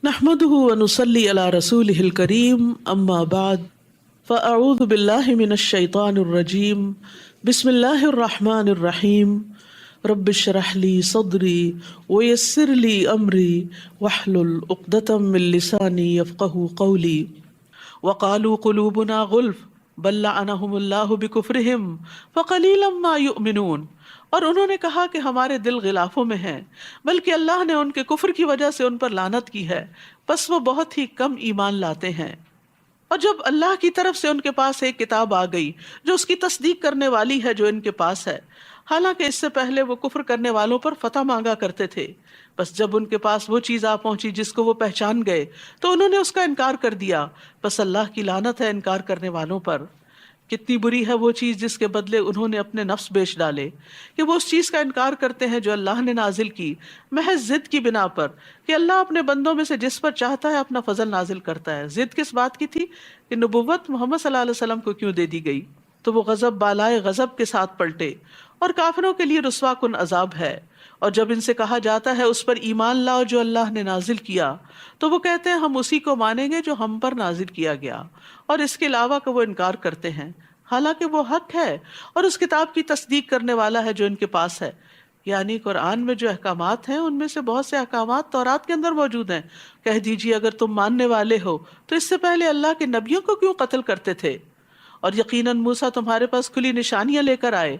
نحمده ونصلي على رسوله الكريم أما بعد فأعوذ بالله من الشيطان الرجيم بسم الله الرحمن الرحيم رب اشرح لي صدري ويسر لي أمري واحلل عقدة من لساني يفقه قولي وقالوا قلوبنا غلف بل لعنهم الله بكفرهم فقليلا ما يؤمنون، اور انہوں نے کہا کہ ہمارے دل غلافوں میں ہیں، بلکہ اللہ نے ان کے کفر کی وجہ سے ان پر لعنت کی ہے، پس وہ بہت ہی کم ایمان لاتے ہیں۔ اور جب اللہ کی طرف سے ان کے پاس ایک کتاب آ گئی جو اس کی تصدیق کرنے والی ہے جو ان کے پاس ہے، حالانکہ اس سے پہلے وہ کفر کرنے والوں پر فتح مانگا کرتے تھے، بس جب ان کے پاس وہ چیز آ پہنچی جس کو وہ پہچان گئے تو انہوں نے اس کا انکار کر دیا، بس اللہ کی لعنت ہے انکار کرنے والوں پر۔ کتنی بری ہے وہ چیز جس کے بدلے انہوں نے اپنے نفس بیچ ڈالے، کہ وہ اس چیز کا انکار کرتے ہیں جو اللہ نے نازل کی محض ضد کی بنا پر، کہ اللہ اپنے بندوں میں سے جس پر چاہتا ہے اپنا فضل نازل کرتا ہے۔ ضد کس بات کی تھی؟ کہ نبوت محمد صلی اللہ علیہ وسلم کو کیوں دے دی گئی؟ تو وہ غضب بالائے غضب کے ساتھ پلٹے، اور کافروں کے لیے رسوا کن عذاب ہے۔ اور جب ان سے کہا جاتا ہے اس پر ایمان لاؤ جو اللہ نے نازل کیا، تو وہ کہتے ہیں ہم اسی کو مانیں گے جو ہم پر نازل کیا گیا، اور اس کے علاوہ کا وہ انکار کرتے ہیں، حالانکہ وہ حق ہے اور اس کتاب کی تصدیق کرنے والا ہے جو ان کے پاس ہے۔ یعنی قرآن میں جو احکامات ہیں ان میں سے بہت سے احکامات تورات کے اندر موجود ہیں۔ کہہ دیجیے اگر تم ماننے والے ہو تو اس سے پہلے اللہ کے نبیوں کو کیوں قتل کرتے تھے؟ اور یقیناً موسیٰ تمہارے پاس کھلی نشانیاں لے کر آئے،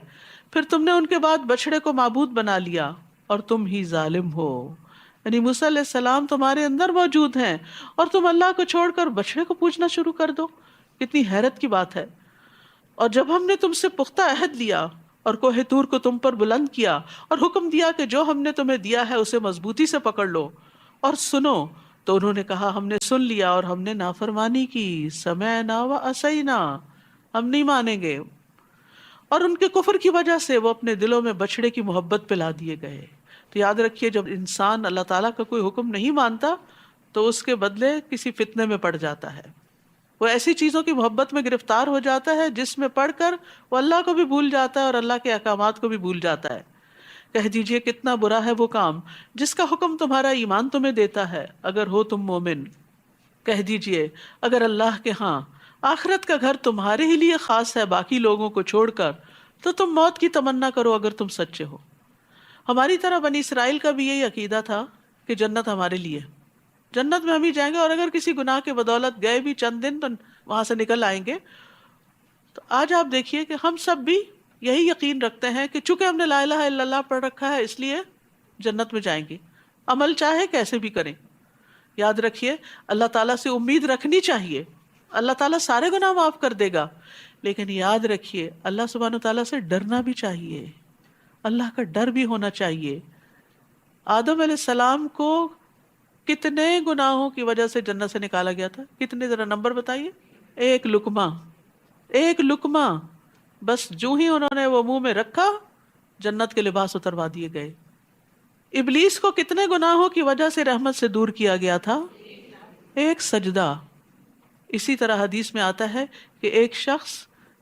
پھر تم نے ان کے بعد بچڑے کو معبود بنا لیا اور تم ہی ظالم ہو۔ یعنی موسیٰ علیہ السلام تمہارے اندر موجود ہیں اور تم اللہ کو چھوڑ کر بچڑے کو پوجنا شروع کر دو۔ کتنی حیرت کی بات ہے۔ اور جب ہم نے تم سے پختہ عہد لیا اور کوہ طور کو تم پر بلند کیا اور حکم دیا کہ جو ہم نے تمہیں دیا ہے اسے مضبوطی سے پکڑ لو اور سنو، تو انہوں نے کہا ہم نے سن لیا اور ہم نے نافرمانی کی، سمعنا و عصینا، ہم نہیں مانیں گے۔ اور ان کے کفر کی وجہ سے وہ اپنے دلوں میں بچڑے کی محبت پلا دیے گئے۔ تو یاد رکھیے جب انسان اللہ تعالیٰ کا کوئی حکم نہیں مانتا تو اس کے بدلے کسی فتنے میں پڑ جاتا ہے، وہ ایسی چیزوں کی محبت میں گرفتار ہو جاتا ہے جس میں پڑھ کر وہ اللہ کو بھی بھول جاتا ہے اور اللہ کے احکامات کو بھی بھول جاتا ہے۔ کہہ دیجئے کتنا برا ہے وہ کام جس کا حکم تمہارا ایمان تمہیں دیتا ہے اگر ہو تم مومن۔ کہہ دیجئے اگر اللہ کے ہاں آخرت کا گھر تمہارے ہی لیے خاص ہے باقی لوگوں کو چھوڑ کر، تو تم موت کی تمنا کرو اگر تم سچے ہو۔ ہماری طرح بنی اسرائیل کا بھی یہی عقیدہ تھا کہ جنت ہمارے لیے، جنت میں ہم ہی جائیں گے، اور اگر کسی گناہ کے بدولت گئے بھی چند دن تو وہاں سے نکل آئیں گے۔ تو آج آپ دیکھیے کہ ہم سب بھی یہی یقین رکھتے ہیں کہ چونکہ ہم نے لا الہ الا اللہ پڑھ رکھا ہے اس لیے جنت میں جائیں گے، عمل چاہے کیسے بھی کریں۔ یاد رکھیے اللہ تعالیٰ سے امید رکھنی چاہیے، اللہ تعالیٰ سارے گناہ معاف کر دے گا، لیکن یاد رکھیے اللہ سبحانہ تعالیٰ سے ڈرنا بھی چاہیے، اللہ کا ڈر بھی ہونا چاہیے۔ آدم علیہ السلام کو کتنے گناہوں کی وجہ سے جنت سے نکالا گیا تھا؟ کتنے، ذرا نمبر بتائیے؟ ایک لقمہ، ایک لقمہ، بس جو ہی انہوں نے وہ منہ میں رکھا جنت کے لباس اتروا دیے گئے۔ ابلیس کو کتنے گناہوں کی وجہ سے رحمت سے دور کیا گیا تھا؟ ایک سجدہ۔ اسی طرح حدیث میں آتا ہے کہ ایک شخص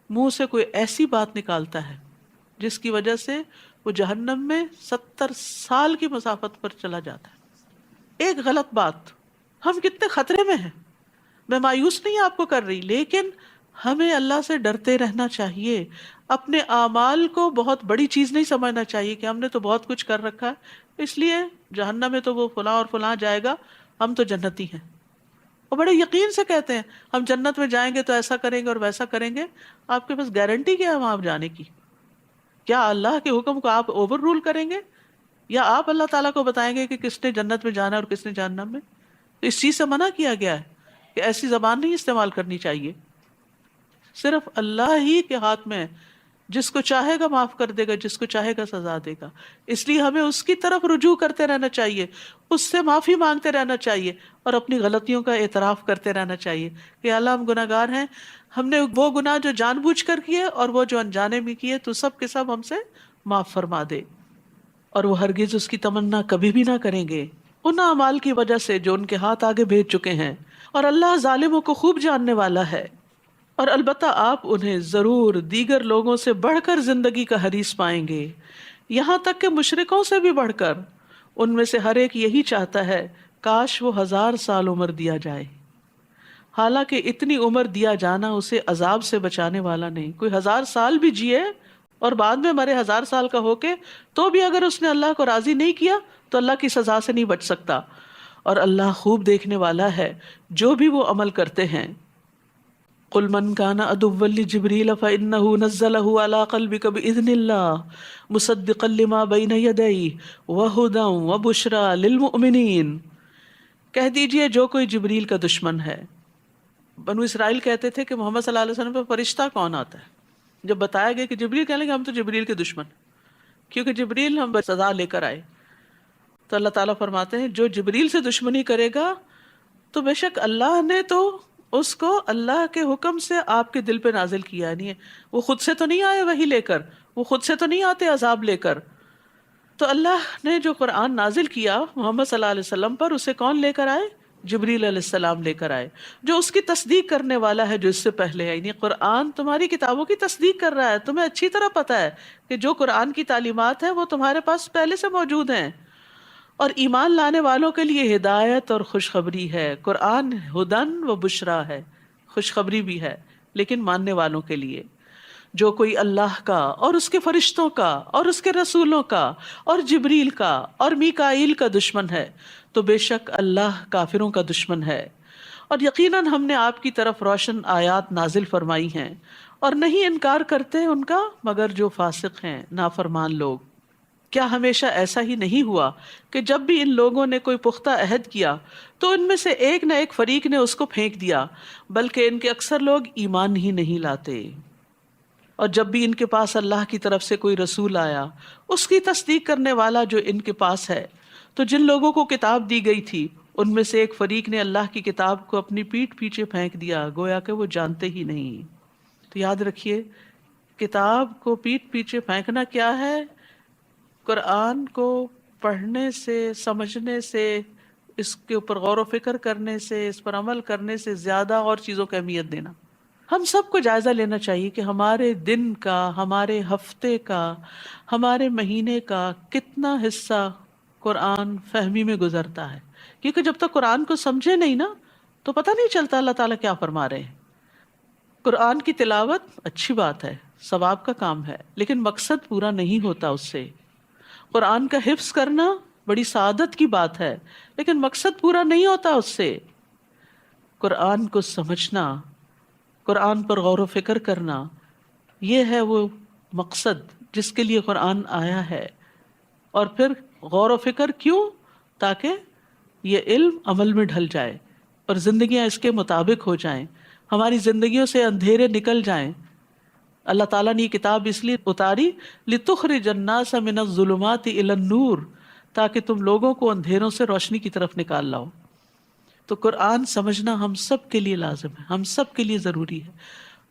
منہ سے کوئی ایسی بات نکالتا ہے جس کی وجہ سے وہ جہنم میں 70 سال کی مسافت پر چلا جاتا ہے۔ ایک غلط بات، ہم کتنے خطرے میں ہیں۔ میں مایوس نہیں آپ کو کر رہی، لیکن ہمیں اللہ سے ڈرتے رہنا چاہیے، اپنے اعمال کو بہت بڑی چیز نہیں سمجھنا چاہیے کہ ہم نے تو بہت کچھ کر رکھا ہے اس لیے جہنم میں تو وہ فلاں اور فلاں جائے گا، ہم تو جنتی ہیں۔ اور بڑے یقین سے کہتے ہیں ہم جنت میں جائیں گے تو ایسا کریں گے اور ویسا کریں گے۔ آپ کے پاس گارنٹی کیا ہے وہاں جانے کی؟ کیا اللہ کے حکم کو آپ اوور رول کریں گے، یا آپ اللہ تعالیٰ کو بتائیں گے کہ کس نے جنت میں جانا ہے اور کس نے جہنم میں؟ تو اس چیز سے منع کیا گیا ہے کہ ایسی زبان نہیں استعمال کرنی چاہیے۔ صرف اللہ ہی کے ہاتھ میں ہے، جس کو چاہے گا معاف کر دے گا، جس کو چاہے گا سزا دے گا۔ اس لیے ہمیں اس کی طرف رجوع کرتے رہنا چاہیے، اس سے معافی مانگتے رہنا چاہیے اور اپنی غلطیوں کا اعتراف کرتے رہنا چاہیے کہ اللہ ہم گناہ گار ہیں، ہم نے وہ گناہ جو جان بوجھ کر کیے اور وہ جو انجانے میں کیے تو سب کے سب ہم سے معاف فرما دے۔ اور وہ ہرگز اس کی تمنا کبھی بھی نہ کریں گے ان اعمال کی وجہ سے جو ان کے ہاتھ آگے بھیج چکے ہیں، اور اللہ ظالموں کو خوب جاننے والا ہے۔ اور البتہ آپ انہیں ضرور دیگر لوگوں سے بڑھ کر زندگی کا حریص پائیں گے، یہاں تک کہ مشرکوں سے بھی بڑھ کر۔ ان میں سے ہر ایک یہی چاہتا ہے کاش وہ 1000 سال عمر دیا جائے، حالانکہ اتنی عمر دیا جانا اسے عذاب سے بچانے والا نہیں۔ کوئی 1000 سال بھی جیے اور بعد میں مرے 1000 سال کا ہو کے، تو بھی اگر اس نے اللہ کو راضی نہیں کیا تو اللہ کی سزا سے نہیں بچ سکتا، اور اللہ خوب دیکھنے والا ہے جو بھی وہ عمل کرتے ہیں۔ قل من كان عدوا لجبريل فإنه نزله على قلبك بإذن الله مصدقا لما بين يديه وهدى وبشرى للمؤمنين۔ کہہ دیجئے جو کوئی جبریل کا دشمن ہے۔ بنو اسرائیل کہتے تھے کہ محمد صلی اللہ علیہ وسلم پہ فرشتہ کون آتا ہے؟ جب بتایا گیا کہ جبریل، کہنے لگے ہم تو جبریل کے دشمن، کیونکہ جبریل ہم پر سزا لے کر آئے۔ تو اللہ تعالیٰ فرماتے ہیں جو جبریل سے دشمنی کرے گا تو بے شک اللہ نے تو اس کو اللہ کے حکم سے آپ کے دل پہ نازل کیا نہیں ہے، وہ خود سے تو نہیں آئے وحی لے کر، وہ خود سے تو نہیں آتے عذاب لے کر۔ تو اللہ نے جو قرآن نازل کیا محمد صلی اللہ علیہ وسلم پر، اسے کون لے کر آئے؟ جبریل علیہ السلام لے کر آئے، جو اس کی تصدیق کرنے والا ہے جو اس سے پہلے ہے۔ یعنی قرآن تمہاری کتابوں کی تصدیق کر رہا ہے، تمہیں اچھی طرح پتا ہے کہ جو قرآن کی تعلیمات ہیں وہ تمہارے پاس پہلے سے موجود ہیں، اور ایمان لانے والوں کے لیے ہدایت اور خوشخبری ہے۔ قرآن ہدن و بشرا ہے، خوشخبری بھی ہے، لیکن ماننے والوں کے لیے۔ جو کوئی اللہ کا اور اس کے فرشتوں کا اور اس کے رسولوں کا اور جبریل کا اور میکائیل کا دشمن ہے تو بے شک اللہ کافروں کا دشمن ہے۔ اور یقیناً ہم نے آپ کی طرف روشن آیات نازل فرمائی ہیں، اور نہیں انکار کرتے ان کا مگر جو فاسق ہیں، نافرمان لوگ۔ کیا ہمیشہ ایسا ہی نہیں ہوا کہ جب بھی ان لوگوں نے کوئی پختہ عہد کیا تو ان میں سے ایک نہ ایک فریق نے اس کو پھینک دیا، بلکہ ان کے اکثر لوگ ایمان ہی نہیں لاتے۔ اور جب بھی ان کے پاس اللہ کی طرف سے کوئی رسول آیا، اس کی تصدیق کرنے والا جو ان کے پاس ہے، تو جن لوگوں کو کتاب دی گئی تھی ان میں سے ایک فریق نے اللہ کی کتاب کو اپنی پیٹھ پیچھے پھینک دیا، گویا کہ وہ جانتے ہی نہیں۔ تو یاد رکھیے، کتاب کو پیٹھ پیچھے پھینکنا کیا ہے؟ قرآن کو پڑھنے سے، سمجھنے سے، اس کے اوپر غور و فکر کرنے سے، اس پر عمل کرنے سے زیادہ اور چیزوں کو اہمیت دینا۔ ہم سب کو جائزہ لینا چاہیے کہ ہمارے دن کا، ہمارے ہفتے کا، ہمارے مہینے کا کتنا حصہ قرآن فہمی میں گزرتا ہے، کیونکہ جب تک قرآن کو سمجھے نہیں نا تو پتہ نہیں چلتا اللہ تعالیٰ کیا فرما رہے ہیں۔ قرآن کی تلاوت اچھی بات ہے، ثواب کا کام ہے، لیکن مقصد پورا نہیں ہوتا اس سے۔ قرآن کا حفظ کرنا بڑی سعادت کی بات ہے، لیکن مقصد پورا نہیں ہوتا اس سے۔ قرآن کو سمجھنا، قرآن پر غور و فکر کرنا، یہ ہے وہ مقصد جس کے لیے قرآن آیا ہے۔ اور پھر غور و فکر کیوں؟ تاکہ یہ علم عمل میں ڈھل جائے اور زندگیاں اس کے مطابق ہو جائیں، ہماری زندگیوں سے اندھیرے نکل جائیں۔ اللہ تعالیٰ نے یہ کتاب اس لیے اتاری لِتُخْرِجَ النَّاسَ مِنَ الظُّلُمَاتِ إِلَى النُّورِ، تاکہ تم لوگوں کو اندھیروں سے روشنی کی طرف نکال لاؤ۔ تو قرآن سمجھنا ہم سب کے لیے لازم ہے، ہم سب کے لیے ضروری ہے،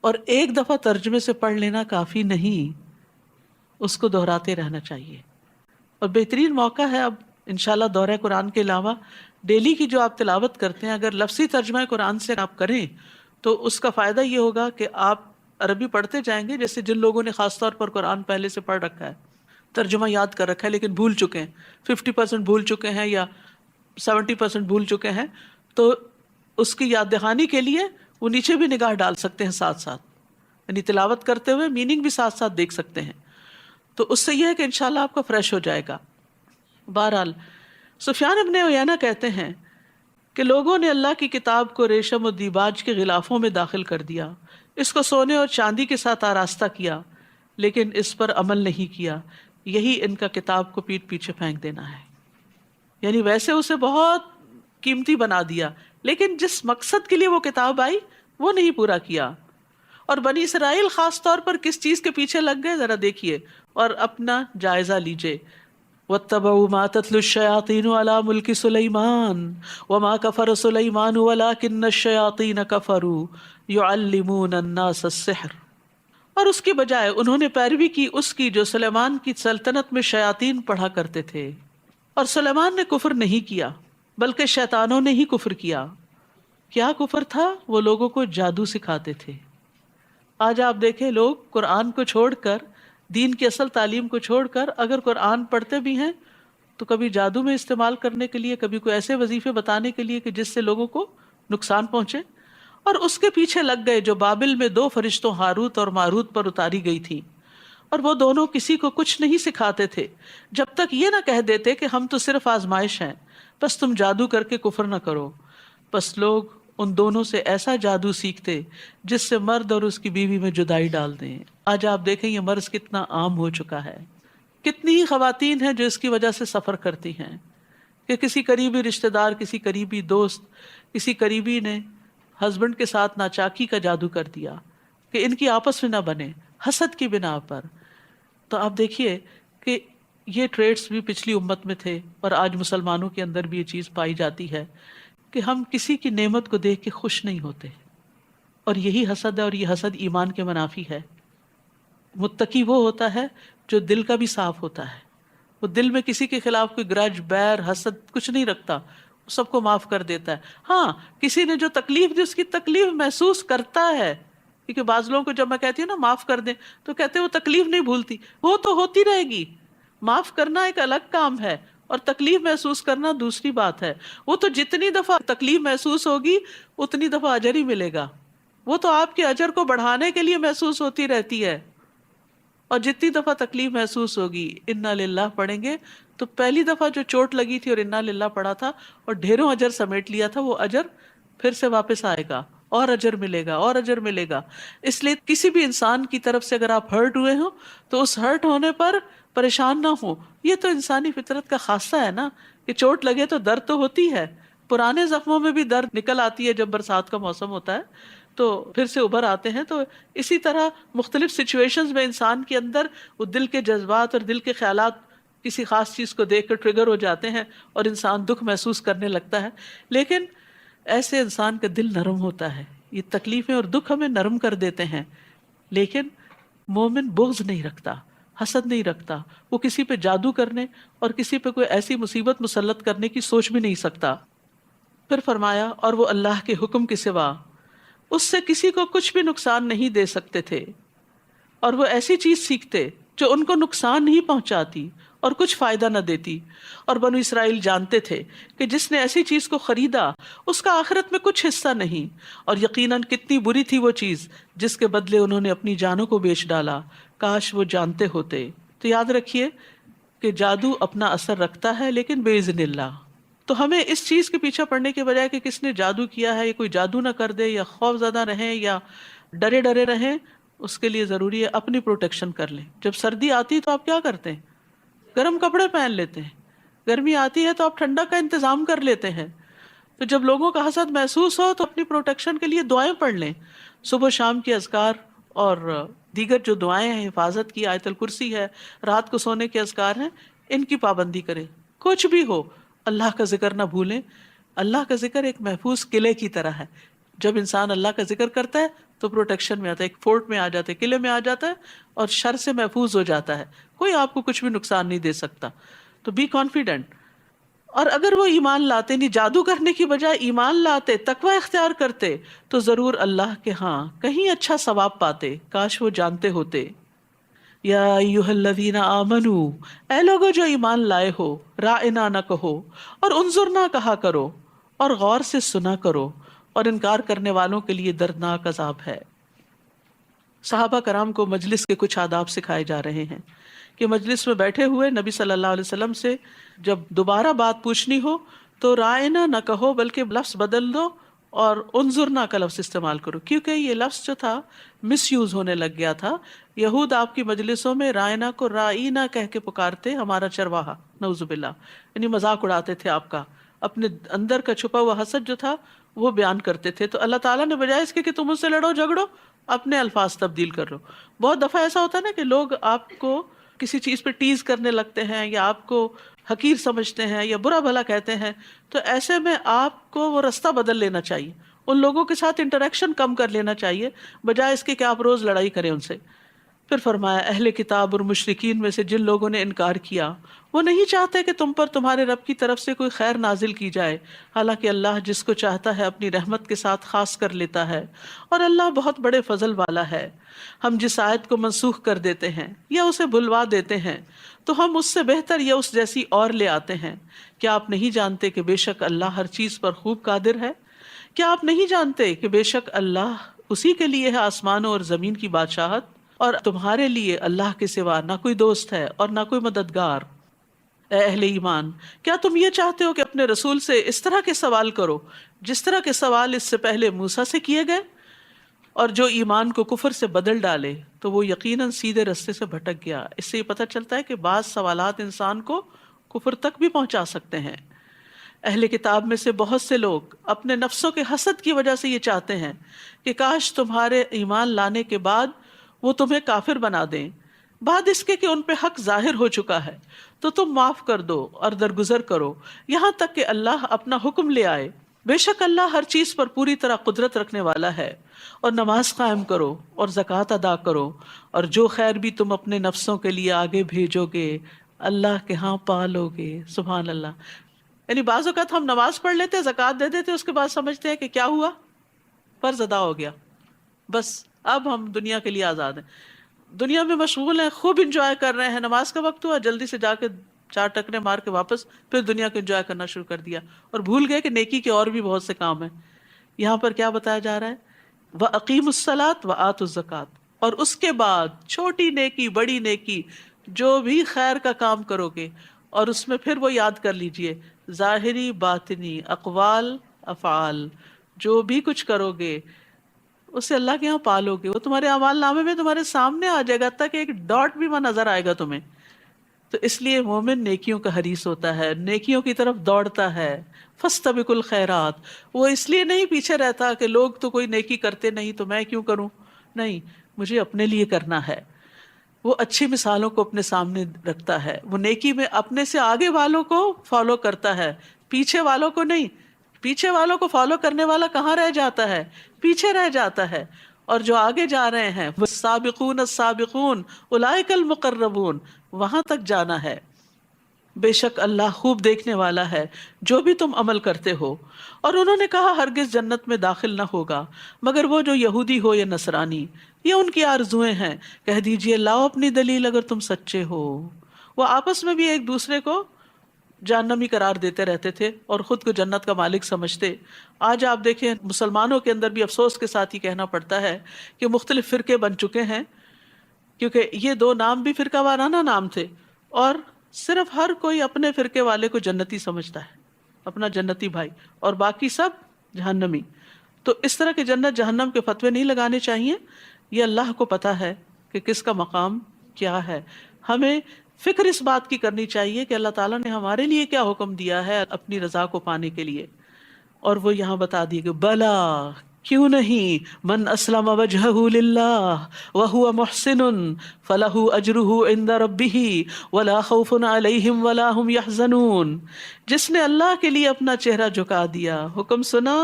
اور ایک دفعہ ترجمے سے پڑھ لینا کافی نہیں، اس کو دہراتے رہنا چاہیے۔ اور بہترین موقع ہے اب انشاءاللہ دورہ قرآن کے علاوہ ڈیلی کی جو آپ تلاوت کرتے ہیں، اگر لفظی ترجمہ قرآن سے آپ کریں تو اس کا فائدہ یہ ہوگا کہ آپ عربی پڑھتے جائیں گے۔ جیسے جن لوگوں نے خاص طور پر قرآن پہلے سے پڑھ رکھا ہے، ترجمہ یاد کر رکھا ہے لیکن بھول چکے ہیں، 50% بھول چکے ہیں یا 70% بھول چکے ہیں، تو اس کی یاد دہانی کے لیے وہ نیچے بھی نگاہ ڈال سکتے ہیں ساتھ ساتھ، یعنی تلاوت کرتے ہوئے میننگ بھی ساتھ ساتھ دیکھ سکتے ہیں۔ تو اس سے یہ ہے کہ انشاءاللہ آپ کا فریش ہو جائے گا۔ بہرحال سفیان ابن عیینہ کہتے ہیں کہ لوگوں نے اللہ کی کتاب کو ریشم و دیباج کے غلافوں میں داخل کر دیا، اس کو سونے اور چاندی کے ساتھ آراستہ کیا، لیکن اس پر عمل نہیں کیا۔ یہی ان کا کتاب کو پیٹھ پیچھے پھینک دینا ہے۔ یعنی ویسے اسے بہت قیمتی بنا دیا، لیکن جس مقصد کے لیے وہ کتاب آئی وہ نہیں پورا کیا۔ اور بنی اسرائیل خاص طور پر کس چیز کے پیچھے لگ گئے ذرا دیکھیے اور اپنا جائزہ لیجئے۔ وَاتَّبَعُوا مَا تَتْلُو الشَّيَاطِينُ عَلَى مُلْكِ سُلَيْمَانَ وَمَا كَفَرَ سُلَيْمَانُ وَلَكِنَّ الشَّيَاطِينَ كَفَرُوا يُعَلِّمُونَ النَّاسَ السِّحْرَ، اور اس کی بجائے انہوں نے پیروی کی اس کی جو سلیمان کی سلطنت میں شیاطین پڑھا کرتے تھے۔ اور سلیمان نے کفر نہیں کیا بلکہ شیطانوں نے ہی کفر کیا۔ کیا کفر تھا؟ وہ لوگوں کو جادو سکھاتے تھے۔ آج آپ دیکھیں لوگ قرآن کو چھوڑ کر، دین کی اصل تعلیم کو چھوڑ کر اگر قرآن پڑھتے بھی ہیں تو کبھی جادو میں استعمال کرنے کے لیے، کبھی کوئی ایسے وظیفے بتانے کے لیے کہ جس سے لوگوں کو نقصان پہنچے، اور اس کے پیچھے لگ گئے جو بابل میں 2 فرشتوں ہاروت اور ماروت پر اتاری گئی تھی، اور وہ دونوں کسی کو کچھ نہیں سکھاتے تھے جب تک یہ نہ کہہ دیتے کہ ہم تو صرف آزمائش ہیں، بس تم جادو کر کے کفر نہ کرو۔ بس لوگ ان دونوں سے ایسا جادو سیکھتے جس سے مرد اور اس کی بیوی میں جدائی ڈال دیں۔ آج آپ دیکھیں یہ مرض کتنا عام ہو چکا ہے، کتنی ہی خواتین ہیں جو اس کی وجہ سے سفر کرتی ہیں کہ کسی قریبی رشتہ دار، کسی قریبی دوست، کسی قریبی نے ہسبینڈ کے ساتھ ناچاکی کا جادو کر دیا کہ ان کی آپس میں نہ بنے، حسد کی بنا پر۔ تو آپ دیکھیے کہ یہ ٹریٹس بھی پچھلی امت میں تھے، اور آج مسلمانوں کے اندر بھی یہ چیز پائی جاتی ہے کہ ہم کسی کی نعمت کو دیکھ کے خوش نہیں ہوتے، اور یہی حسد ہے، اور یہ حسد ایمان کے منافی ہے۔ متقی وہ ہوتا ہے جو دل کا بھی صاف ہوتا ہے، وہ دل میں کسی کے خلاف کوئی گرج، بیر، حسد کچھ نہیں رکھتا، وہ سب کو معاف کر دیتا ہے۔ ہاں، کسی نے جو تکلیف دی اس کی تکلیف محسوس کرتا ہے، کیونکہ بعض لوگوں کو جب میں کہتی ہوں نا معاف کر دیں تو کہتے ہیں وہ تکلیف نہیں بھولتی، وہ تو ہوتی رہے گی۔ معاف کرنا ایک الگ کام ہے اور تکلیف محسوس کرنا دوسری بات ہے۔ وہ تو جتنی دفعہ تکلیف محسوس ہوگی اتنی دفعہ اجر ہی ملے گا، وہ تو آپ کے اجر کو بڑھانے کے لیے محسوس ہوتی رہتی ہے۔ اور جتنی دفعہ تکلیف محسوس ہوگی انا للہ پڑھیں گے تو پہلی دفعہ جو چوٹ لگی تھی اور انا للہ پڑھا تھا اور ڈھیروں اجر سمیٹ لیا تھا، وہ اجر پھر سے واپس آئے گا، اور اجر ملے گا، اور اجر ملے گا۔ اس لیے کسی بھی انسان کی طرف سے اگر آپ ہرٹ ہوئے ہوں تو اس ہرٹ ہونے پر پریشان نہ ہو، یہ تو انسانی فطرت کا خاصہ ہے نا کہ چوٹ لگے تو درد تو ہوتی ہے، پرانے زخموں میں بھی درد نکل آتی ہے جب برسات کا موسم ہوتا ہے تو پھر سے ابھر آتے ہیں۔ تو اسی طرح مختلف سچویشنز میں انسان کے اندر وہ دل کے جذبات اور دل کے خیالات کسی خاص چیز کو دیکھ کر ٹریگر ہو جاتے ہیں اور انسان دکھ محسوس کرنے لگتا ہے، لیکن ایسے انسان کا دل نرم ہوتا ہے، یہ تکلیفیں اور دکھ ہمیں نرم کر دیتے ہیں۔ لیکن مومن بغض نہیں رکھتا، حسد نہیں رکھتا، وہ کسی پہ جادو کرنے اور کسی پہ کوئی ایسی مصیبت مسلط کرنے کی سوچ بھی نہیں سکتا۔ پھر فرمایا اور وہ اللہ کے حکم کے سوا اس سے کسی کو کچھ بھی نقصان نہیں دے سکتے تھے، اور وہ ایسی چیز سیکھتے جو ان کو نقصان نہیں پہنچاتی اور کچھ فائدہ نہ دیتی۔ اور بنو اسرائیل جانتے تھے کہ جس نے ایسی چیز کو خریدا اس کا آخرت میں کچھ حصہ نہیں، اور یقیناً کتنی بری تھی وہ چیز جس کے بدلے انہوں نے اپنی جانوں کو بیچ ڈالا، کاش وہ جانتے ہوتے۔ تو یاد رکھیے کہ جادو اپنا اثر رکھتا ہے لیکن باذن اللہ۔ تو ہمیں اس چیز کے پیچھے پڑنے کے بجائے کہ کس نے جادو کیا ہے، یا کوئی جادو نہ کر دے، یا خوف زدہ رہیں یا ڈرے ڈرے رہیں، اس کے لیے ضروری ہے اپنی پروٹیکشن کر لیں۔ جب سردی آتی ہے تو آپ کیا کرتے ہیں؟ گرم کپڑے پہن لیتے ہیں، گرمی آتی ہے تو آپ ٹھنڈا کا انتظام کر لیتے ہیں۔ تو جب لوگوں کا حسد محسوس ہو تو اپنی پروٹیکشن کے لیے دعائیں پڑھ لیں، صبح شام کے اذکار اور دیگر جو دعائیں ہیں، حفاظت کی آیت الکرسی ہے، رات کو سونے کے اذکار ہیں، ان کی پابندی کریں۔ کچھ بھی ہو اللہ کا ذکر نہ بھولیں۔ اللہ کا ذکر ایک محفوظ قلعے کی طرح ہے، جب انسان اللہ کا ذکر کرتا ہے تو پروٹیکشن میں آتا ہے، ایک فورٹ میں آ جاتا ہے، قلعے میں آ جاتا ہے، اور شر سے محفوظ ہو جاتا ہے، کوئی آپ کو کچھ بھی نقصان نہیں دے سکتا۔ تو بی کانفیڈنٹ۔ اور اگر وہ ایمان لاتے، نہیں جادو کرنے کی بجائے ایمان لاتے، تقوی اختیار کرتے، تو ضرور اللہ کے ہاں کہیں اچھا ثواب پاتے، کاش وہ جانتے ہوتے۔ یا ایھا الذین آمنو، اے لوگو جو ایمان لائے ہو، رائنا نہ کہو اور انظرنا کہا کرو، اور غور سے سنا کرو، اور انکار کرنے والوں کے لیے دردناک عذاب ہے۔ صحابہ کرام کو مجلس کے کچھ آداب سکھائے جا رہے ہیں کہ مجلس میں بیٹھے ہوئے نبی صلی اللہ علیہ وسلم سے جب دوبارہ بات پوچھنی ہو تو رائنا نہ کہو بلکہ لفظ بدل دو اور انظرنا کا لفظ استعمال کرو، کیونکہ یہ لفظ جو تھا مس یوز ہونے لگ گیا تھا۔ یہود آپ کی مجلسوں میں رائنا کو رائینا کہہ کے پکارتے، ہمارا چرواہا، نعوذ باللہ، یعنی مذاق اڑاتے تھے آپ کا، اپنے اندر کا چھپا ہوا حسد جو تھا وہ بیان کرتے تھے۔ تو اللہ تعالیٰ نے بجائے اس کے کہ تم اس سے لڑو جھگڑو، اپنے الفاظ تبدیل کر لو۔ بہت دفعہ ایسا ہوتا ہے نا کہ لوگ آپ کو کسی چیز پہ ٹیز کرنے لگتے ہیں یا آپ کو حقیر سمجھتے ہیں یا برا بھلا کہتے ہیں، تو ایسے میں آپ کو وہ رستہ بدل لینا چاہیے، ان لوگوں کے ساتھ انٹریکشن کم کر لینا چاہیے، بجائے اس کے کہ آپ روز لڑائی کریں ان سے۔ پھر فرمایا اہل کتاب اور مشرکین میں سے جن لوگوں نے انکار کیا وہ نہیں چاہتے کہ تم پر تمہارے رب کی طرف سے کوئی خیر نازل کی جائے، حالانکہ اللہ جس کو چاہتا ہے اپنی رحمت کے ساتھ خاص کر لیتا ہے، اور اللہ بہت بڑے فضل والا ہے۔ ہم جس آیت کو منسوخ کر دیتے ہیں یا اسے بھلوا دیتے ہیں تو ہم اس سے بہتر یا اس جیسی اور لے آتے ہیں۔ کیا آپ نہیں جانتے کہ بے شک اللہ ہر چیز پر خوب قادر ہے؟ کیا آپ نہیں جانتے کہ بے شک اللہ اسی کے لیے ہے آسمانوں اور زمین کی بادشاہت، اور تمہارے لیے اللہ کے سوا نہ کوئی دوست ہے اور نہ کوئی مددگار۔ اے اہل ایمان، کیا تم یہ چاہتے ہو کہ اپنے رسول سے اس طرح کے سوال کرو جس طرح کے سوال اس سے پہلے موسیٰ سے کیے گئے؟ اور جو ایمان کو کفر سے بدل ڈالے تو وہ یقیناً سیدھے رستے سے بھٹک گیا۔ اس سے یہ پتہ چلتا ہے کہ بعض سوالات انسان کو کفر تک بھی پہنچا سکتے ہیں۔ اہل کتاب میں سے بہت سے لوگ اپنے نفسوں کے حسد کی وجہ سے یہ چاہتے ہیں کہ کاش تمہارے ایمان لانے کے بعد وہ تمہیں کافر بنا دیں، بعد اس کے کہ ان پہ حق ظاہر ہو چکا ہے، تو تم معاف کر دو اور درگزر کرو یہاں تک کہ اللہ اپنا حکم لے آئے۔ بے شک اللہ ہر چیز پر پوری طرح قدرت رکھنے والا ہے۔ اور نماز قائم کرو اور زکوٰۃ ادا کرو، اور جو خیر بھی تم اپنے نفسوں کے لیے آگے بھیجو گے اللہ کے ہاں پالو گے۔ سبحان اللہ۔ یعنی بعض اوقات ہم نماز پڑھ لیتے، زکوٰۃ دے دیتے، اس کے بعد سمجھتے ہیں کہ کیا ہوا، فرض ادا ہو گیا، بس اب ہم دنیا کے لیے آزاد ہیں، دنیا میں مشغول ہیں، خوب انجوائے کر رہے ہیں، نماز کا وقت ہوا جلدی سے جا کے 4 ٹکرے مار کے واپس پھر دنیا کو انجوائے کرنا شروع کر دیا، اور بھول گئے کہ نیکی کے اور بھی بہت سے کام ہیں۔ یہاں پر کیا بتایا جا رہا ہے؟ وَأَقِيمُوا الصَّلَاةَ وَآتُوا الزَّكَاةَ، اور اس کے بعد چھوٹی نیکی بڑی نیکی جو بھی خیر کا کام کرو گے، اور اس میں پھر وہ یاد کر لیجئے ظاہری باطنی اقوال افعال، جو بھی کچھ کرو گے اسے اللہ کے یہاں پالو گے، وہ تمہارے اعمال نامے میں تمہارے سامنے آ جائے گا، تک ایک ڈاٹ بھی وہاں نظر آئے گا تمہیں۔ تو اس لیے مومن نیکیوں کا حریص ہوتا ہے، نیکیوں کی طرف دوڑتا ہے۔ فاستبقوا الخیرات، وہ اس لیے نہیں پیچھے رہتا کہ لوگ تو کوئی نیکی کرتے نہیں تو میں کیوں کروں، نہیں، مجھے اپنے لیے کرنا ہے۔ وہ اچھی مثالوں کو اپنے سامنے رکھتا ہے، وہ نیکی میں اپنے سے آگے والوں کو فالو کرتا ہے، پیچھے والوں کو نہیں۔ پیچھے والوں کو فالو کرنے والا کہاں رہ جاتا ہے؟ پیچھے رہ جاتا ہے، اور جو آگے جا رہے ہیں والسابقون السابقون اولئک المقربون، وہاں تک جانا ہے۔ بے شک اللہ خوب دیکھنے والا ہے جو بھی تم عمل کرتے ہو۔ اور انہوں نے کہا ہرگز جنت میں داخل نہ ہوگا مگر وہ جو یہودی ہو یا نصرانی، یہ ان کی آرزویں ہیں۔ کہہ دیجئے لاؤ اپنی دلیل اگر تم سچے ہو۔ وہ آپس میں بھی ایک دوسرے کو جہنمی قرار دیتے رہتے تھے اور خود کو جنت کا مالک سمجھتے۔ آج آپ دیکھیں مسلمانوں کے اندر بھی افسوس کے ساتھ ہی کہنا پڑتا ہے کہ مختلف فرقے بن چکے ہیں، کیونکہ یہ 2 نام بھی فرقہ وارانہ نام تھے، اور صرف ہر کوئی اپنے فرقے والے کو جنتی سمجھتا ہے، اپنا جنتی بھائی، اور باقی سب جہنمی۔ تو اس طرح کے جنت جہنم کے فتوے نہیں لگانے چاہیے، یہ اللہ کو پتا ہے کہ کس کا مقام کیا ہے۔ ہمیں فکر اس بات کی کرنی چاہیے کہ اللہ تعالیٰ نے ہمارے لیے کیا حکم دیا ہے اپنی رضا کو پانے کے لیے، اور وہ یہاں بتا دیے کہ بلا، کیوں نہیں، من اسلم وجہہ للہ وہو محسن فلہ اجرہ عند ربہ ولا خوف علیہم ولا ہم یحزنون، جس نے اللہ کے لیے اپنا چہرہ جھکا دیا، حکم سنا،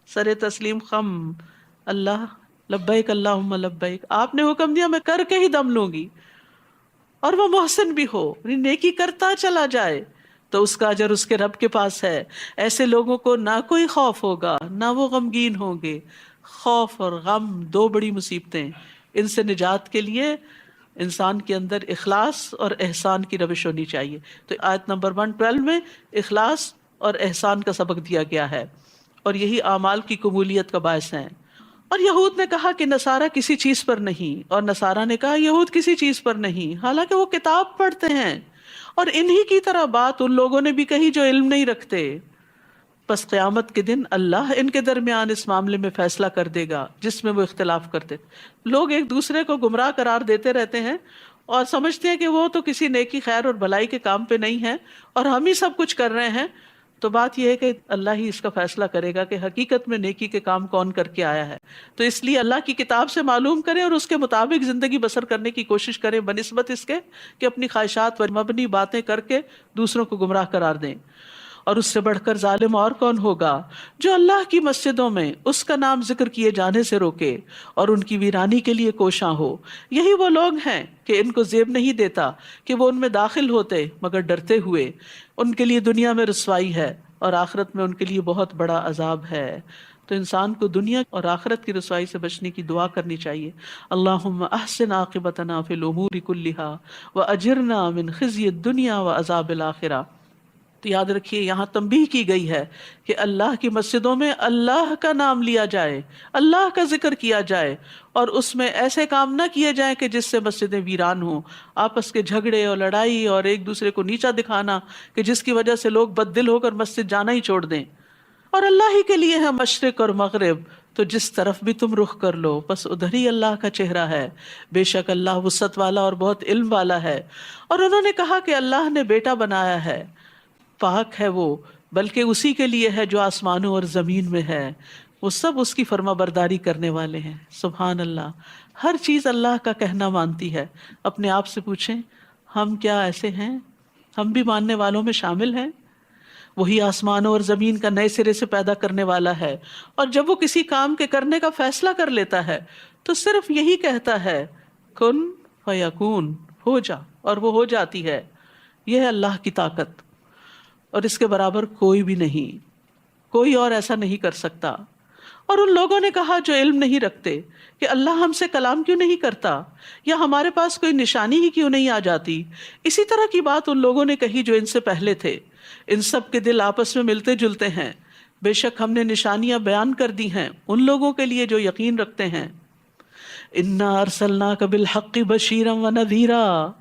سر تسلیم خم، اللہ لبیک اللہم لبیک، آپ نے حکم دیا میں کر کے ہی دم لوں گی، اور وہ محسن بھی ہو، نیکی کرتا چلا جائے تو اس کا اجر اس کے رب کے پاس ہے۔ ایسے لوگوں کو نہ کوئی خوف ہوگا نہ وہ غمگین ہوں گے۔ خوف اور غم 2 بڑی مصیبتیں، ان سے نجات کے لیے انسان کے اندر اخلاص اور احسان کی روش ہونی چاہیے۔ تو آیت نمبر 112 میں اخلاص اور احسان کا سبق دیا گیا ہے، اور یہی اعمال کی قبولیت کا باعث ہیں۔ اور یہود نے کہا کہ نصارہ کسی چیز پر نہیں، اور نصارہ نے کہا یہود کسی چیز پر نہیں، حالانکہ وہ کتاب پڑھتے ہیں، اور انہی کی طرح بات ان لوگوں نے بھی کہی جو علم نہیں رکھتے۔ پس قیامت کے دن اللہ ان کے درمیان اس معاملے میں فیصلہ کر دے گا جس میں وہ اختلاف کرتے۔ لوگ ایک دوسرے کو گمراہ قرار دیتے رہتے ہیں اور سمجھتے ہیں کہ وہ تو کسی نیکی خیر اور بھلائی کے کام پہ نہیں ہے اور ہم ہی سب کچھ کر رہے ہیں۔ تو بات یہ ہے کہ اللہ ہی اس کا فیصلہ کرے گا کہ حقیقت میں نیکی کے کام کون کر کے آیا ہے۔ تو اس لیے اللہ کی کتاب سے معلوم کریں اور اس کے مطابق زندگی بسر کرنے کی کوشش کریں، بنسبت اس کے کہ اپنی خواہشات پر مبنی باتیں کر کے دوسروں کو گمراہ قرار دیں۔ اور اس سے بڑھ کر ظالم اور کون ہوگا جو اللہ کی مسجدوں میں اس کا نام ذکر کیے جانے سے روکے اور ان کی ویرانی کے لیے کوشاں ہو۔ یہی وہ لوگ ہیں کہ ان کو زیب نہیں دیتا کہ وہ ان میں داخل ہوتے مگر ڈرتے ہوئے۔ ان کے لیے دنیا میں رسوائی ہے اور آخرت میں ان کے لیے بہت بڑا عذاب ہے۔ تو انسان کو دنیا اور آخرت کی رسوائی سے بچنے کی دعا کرنی چاہیے۔ اللہم احسن عاقبتنا فی الامور کلہا واجرنا من خزی الدنیا وعذاب الآخرہ۔ تو یاد رکھیے یہاں تنبیہ کی گئی ہے کہ اللہ کی مسجدوں میں اللہ کا نام لیا جائے، اللہ کا ذکر کیا جائے، اور اس میں ایسے کام نہ کیے جائیں کہ جس سے مسجدیں ویران ہوں، آپس کے جھگڑے اور لڑائی اور ایک دوسرے کو نیچا دکھانا کہ جس کی وجہ سے لوگ بد دل ہو کر مسجد جانا ہی چھوڑ دیں۔ اور اللہ ہی کے لیے ہے مشرق اور مغرب، تو جس طرف بھی تم رخ کر لو بس ادھر ہی اللہ کا چہرہ ہے۔ بے شک اللہ وسعت والا اور بہت علم والا ہے۔ اور انہوں نے کہا کہ اللہ نے بیٹا بنایا ہے، پاک ہے وہ، بلکہ اسی کے لیے ہے جو آسمانوں اور زمین میں ہے، وہ سب اس کی فرما برداری کرنے والے ہیں۔ سبحان اللہ، ہر چیز اللہ کا کہنا مانتی ہے۔ اپنے آپ سے پوچھیں ہم کیا ایسے ہیں؟ ہم بھی ماننے والوں میں شامل ہیں؟ وہی آسمانوں اور زمین کا نئے سرے سے پیدا کرنے والا ہے، اور جب وہ کسی کام کے کرنے کا فیصلہ کر لیتا ہے تو صرف یہی کہتا ہے کن فیکون، ہو جا، اور وہ ہو جاتی ہے۔ یہ ہے اللہ کی طاقت، اور اس کے برابر کوئی بھی نہیں، کوئی اور ایسا نہیں کر سکتا۔ اور ان لوگوں نے کہا جو علم نہیں رکھتے کہ اللہ ہم سے کلام کیوں نہیں کرتا، یا ہمارے پاس کوئی نشانی ہی کیوں نہیں آ جاتی۔ اسی طرح کی بات ان لوگوں نے کہی جو ان سے پہلے تھے۔ ان سب کے دل آپس میں ملتے جلتے ہیں، بے شک ہم نے نشانیاں بیان کر دی ہیں ان لوگوں کے لیے جو یقین رکھتے ہیں۔ انا ارسلناک بالحق بشیرا ونذیرا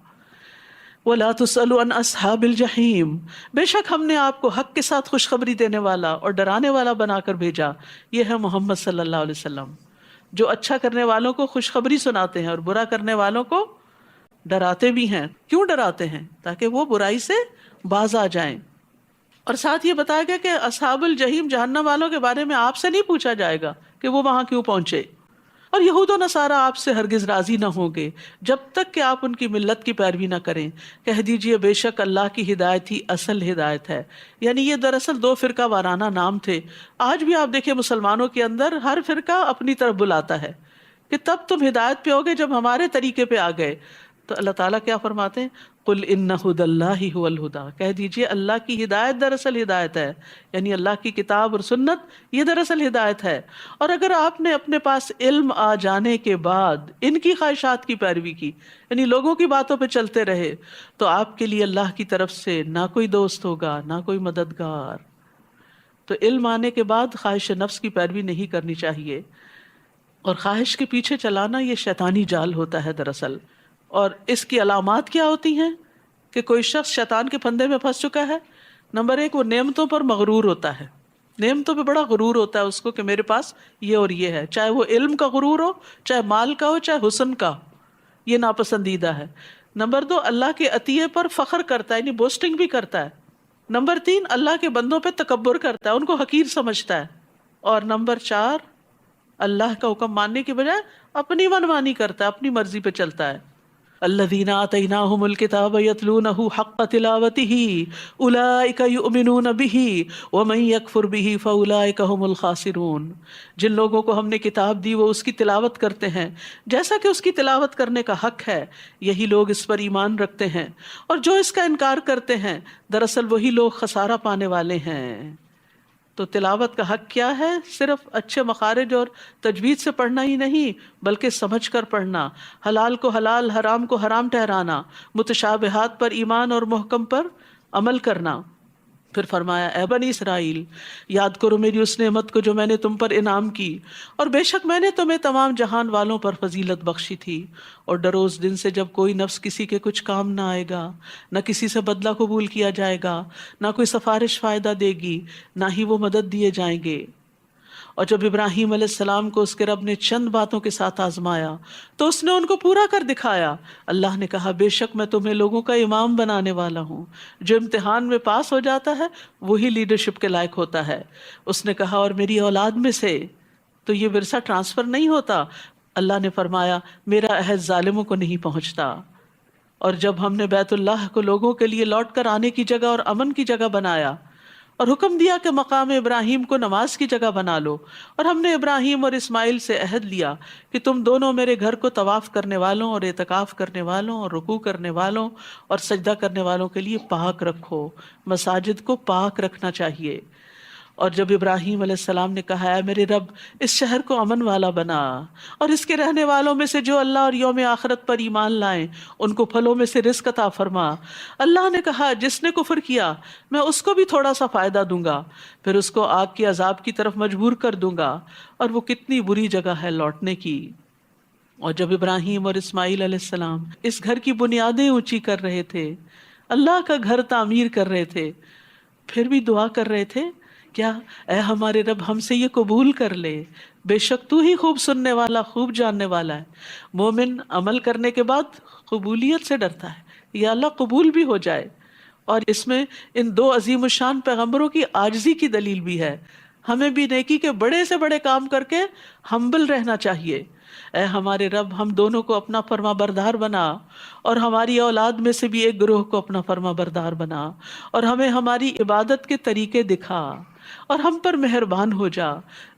وَلَا تُسْأَلُ عَنْ أَصْحَابِ الْجَحِيمِ، بے شک ہم نے آپ کو حق کے ساتھ خوشخبری دینے والا اور ڈرانے والا بنا کر بھیجا۔ یہ ہے محمد صلی اللہ علیہ وسلم، جو اچھا کرنے والوں کو خوشخبری سناتے ہیں اور برا کرنے والوں کو ڈراتے بھی ہیں۔ کیوں ڈراتے ہیں؟ تاکہ وہ برائی سے باز آ جائیں۔ اور ساتھ یہ بتایا گیا کہ اصحاب الجحیم، جہنم والوں کے بارے میں آپ سے نہیں پوچھا جائے گا کہ وہ وہاں کیوں پہنچے۔ اور یہود و نصارہ آپ سے ہرگز راضی نہ ہوں گے جب تک کہ آپ ان کی ملت کی پیروی نہ کریں۔ کہہ دیجئے بے شک اللہ کی ہدایت ہی اصل ہدایت ہے۔ یعنی یہ دراصل دو فرقہ وارانہ نام تھے۔ آج بھی آپ دیکھیں مسلمانوں کے اندر ہر فرقہ اپنی طرف بلاتا ہے کہ تب تم ہدایت پہ ہوگے جب ہمارے طریقے پہ آ گئے۔ تو اللہ تعالیٰ کیا فرماتے ہیں؟ قل ان ھدی اللہ ھو الھدی، کہہ دیجئے اللہ کی ہدایت دراصل ہدایت ہے، یعنی اللہ کی کتاب اور سنت یہ دراصل ہدایت ہے۔ اور اگر آپ نے اپنے پاس علم آ جانے کے بعد ان کی خواہشات کی پیروی کی، یعنی لوگوں کی باتوں پہ چلتے رہے، تو آپ کے لیے اللہ کی طرف سے نہ کوئی دوست ہوگا نہ کوئی مددگار۔ تو علم آنے کے بعد خواہش نفس کی پیروی نہیں کرنی چاہیے، اور خواہش کے پیچھے چلانا یہ شیطانی جال ہوتا ہے دراصل۔ اور اس کی علامات کیا ہوتی ہیں کہ کوئی شخص شیطان کے پھندے میں پھنس چکا ہے؟ نمبر ایک، وہ نعمتوں پر مغرور ہوتا ہے، نعمتوں پہ بڑا غرور ہوتا ہے اس کو کہ میرے پاس یہ اور یہ ہے، چاہے وہ علم کا غرور ہو، چاہے مال کا ہو، چاہے حسن کا، یہ ناپسندیدہ ہے۔ نمبر دو، اللہ کے عطیے پر فخر کرتا ہے، یعنی بوسٹنگ بھی کرتا ہے۔ نمبر تین، اللہ کے بندوں پہ تکبر کرتا ہے، ان کو حقیر سمجھتا ہے۔ اور نمبر چار، اللہ کا حکم ماننے کی بجائے اپنی منمانی کرتا ہے، اپنی مرضی پہ چلتا ہے۔ الذین آتیناہم الکتاب یتلونہ حق تلاوتہ اولئک یؤمنون بہ ومن یکفر بہ فاولئک ھم الخاسرون، جن لوگوں کو ہم نے کتاب دی وہ اس کی تلاوت کرتے ہیں جیسا کہ اس کی تلاوت کرنے کا حق ہے، یہی لوگ اس پر ایمان رکھتے ہیں، اور جو اس کا انکار کرتے ہیں دراصل وہی لوگ خسارہ پانے والے ہیں۔ تو تلاوت کا حق کیا ہے؟ صرف اچھے مخارج اور تجوید سے پڑھنا ہی نہیں بلکہ سمجھ کر پڑھنا، حلال کو حلال، حرام کو حرام ٹھہرانا، متشابہات پر ایمان اور محکم پر عمل کرنا۔ پھر فرمایا اے بنی اسرائیل، یاد کرو میری اس نعمت کو جو میں نے تم پر انعام کی، اور بے شک میں نے تمہیں تمام جہان والوں پر فضیلت بخشی تھی، اور ڈرو اس دن سے جب کوئی نفس کسی کے کچھ کام نہ آئے گا، نہ کسی سے بدلہ قبول کیا جائے گا، نہ کوئی سفارش فائدہ دے گی، نہ ہی وہ مدد دیے جائیں گے۔ اور جب ابراہیم علیہ السلام کو اس کے رب نے چند باتوں کے ساتھ آزمایا تو اس نے ان کو پورا کر دکھایا۔ اللہ نے کہا بے شک میں تمہیں لوگوں کا امام بنانے والا ہوں، جو امتحان میں پاس ہو جاتا ہے وہی لیڈرشپ کے لائق ہوتا ہے۔ اس نے کہا اور میری اولاد میں سے، تو یہ ورثہ ٹرانسفر نہیں ہوتا۔ اللہ نے فرمایا میرا عہد ظالموں کو نہیں پہنچتا۔ اور جب ہم نے بیت اللہ کو لوگوں کے لیے لوٹ کر آنے کی جگہ اور امن کی جگہ بنایا، اور حکم دیا کہ مقام ابراہیم کو نماز کی جگہ بنا لو، اور ہم نے ابراہیم اور اسماعیل سے عہد لیا کہ تم دونوں میرے گھر کو طواف کرنے والوں اور اعتکاف کرنے والوں اور رکوع کرنے والوں اور سجدہ کرنے والوں کے لیے پاک رکھو، مساجد کو پاک رکھنا چاہیے۔ اور جب ابراہیم علیہ السلام نے کہا اے میرے رب اس شہر کو امن والا بنا، اور اس کے رہنے والوں میں سے جو اللہ اور یوم آخرت پر ایمان لائیں ان کو پھلوں میں سے رزق عطا فرما، اللہ نے کہا جس نے کفر کیا میں اس کو بھی تھوڑا سا فائدہ دوں گا، پھر اس کو آگ کے عذاب کی طرف مجبور کر دوں گا، اور وہ کتنی بری جگہ ہے لوٹنے کی۔ اور جب ابراہیم اور اسماعیل علیہ السلام اس گھر کی بنیادیں اونچی کر رہے تھے، اللہ کا گھر تعمیر کر رہے تھے، پھر بھی دعا کر رہے تھے کیا؟ اے ہمارے رب ہم سے یہ قبول کر لے، بے شک تو ہی خوب سننے والا خوب جاننے والا ہے۔ مومن عمل کرنے کے بعد قبولیت سے ڈرتا ہے، یا اللہ قبول بھی ہو جائے۔ اور اس میں ان دو عظیم الشان پیغمبروں کی عاجزی کی دلیل بھی ہے۔ ہمیں بھی نیکی کے بڑے سے بڑے کام کر کے ہمبل رہنا چاہیے۔ اے ہمارے رب ہم دونوں کو اپنا فرما بردار بنا، اور ہماری اولاد میں سے بھی ایک گروہ کو اپنا فرما بردار بنا، اور ہمیں ہماری عبادت کے طریقے دکھا، اور ہم پر مہربان ہو جا،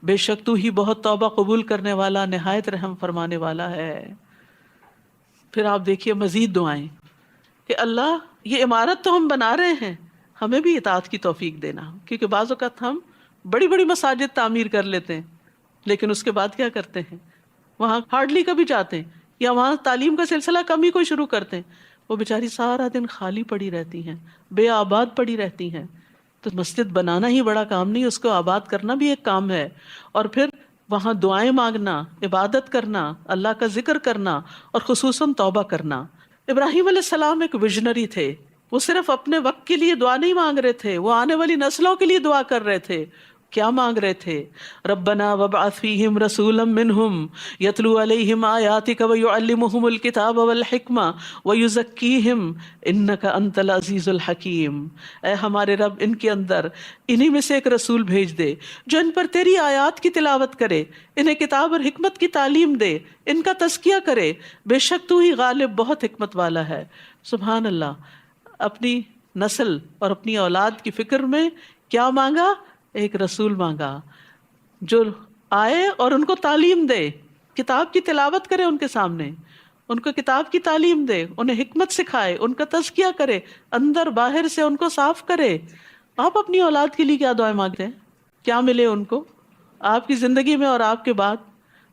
بے شک تو ہی بہت توبہ قبول کرنے والا نہایت رحم فرمانے والا ہے۔ پھر آپ دیکھیے مزید دعائیں کہ اللہ یہ عمارت تو ہم بنا رہے ہیں، ہمیں بھی اطاعت کی توفیق دینا، کیونکہ بعض اوقات ہم بڑی بڑی مساجد تعمیر کر لیتے ہیں لیکن اس کے بعد کیا کرتے ہیں؟ وہاں ہارڈلی کبھی جاتے ہیں، یا وہاں تعلیم کا سلسلہ کم ہی کوئی شروع کرتے ہیں، وہ بیچاری سارا دن خالی پڑی رہتی ہیں، بے آباد پڑی رہتی ہیں۔ تو مسجد بنانا ہی بڑا کام نہیں، اس کو آباد کرنا بھی ایک کام ہے، اور پھر وہاں دعائیں مانگنا، عبادت کرنا، اللہ کا ذکر کرنا، اور خصوصاً توبہ کرنا۔ ابراہیم علیہ السلام ایک ویژنری تھے، وہ صرف اپنے وقت کے لیے دعا نہیں مانگ رہے تھے، وہ آنے والی نسلوں کے لیے دعا کر رہے تھے۔ کیا مانگ رہے تھے؟ ربنا وابعث فیہم رسولا منہم یتلو علیہم آیاتک ویعلمہم الکتاب والحکمہ ویزکیہم انک انت العزیز الحکیم۔ اے ہمارے رب ان کے اندر انہی میں سے ایک رسول بھیج دے جو ان پر تیری آیات کی تلاوت کرے، انہیں کتاب اور حکمت کی تعلیم دے، ان کا تزکیہ کرے، بے شک تو ہی غالب بہت حکمت والا ہے۔ سبحان اللہ، اپنی نسل اور اپنی اولاد کی فکر میں کیا مانگا؟ ایک رسول مانگا جو آئے اور ان کو تعلیم دے، کتاب کی تلاوت کرے ان کے سامنے، ان کو کتاب کی تعلیم دے، انہیں حکمت سکھائے، ان کا تزکیہ کرے، اندر باہر سے ان کو صاف کرے۔ آپ اپنی اولاد کے لیے کیا دعائیں مانگتے ہیں؟ کیا ملے ان کو آپ کی زندگی میں اور آپ کے بعد؟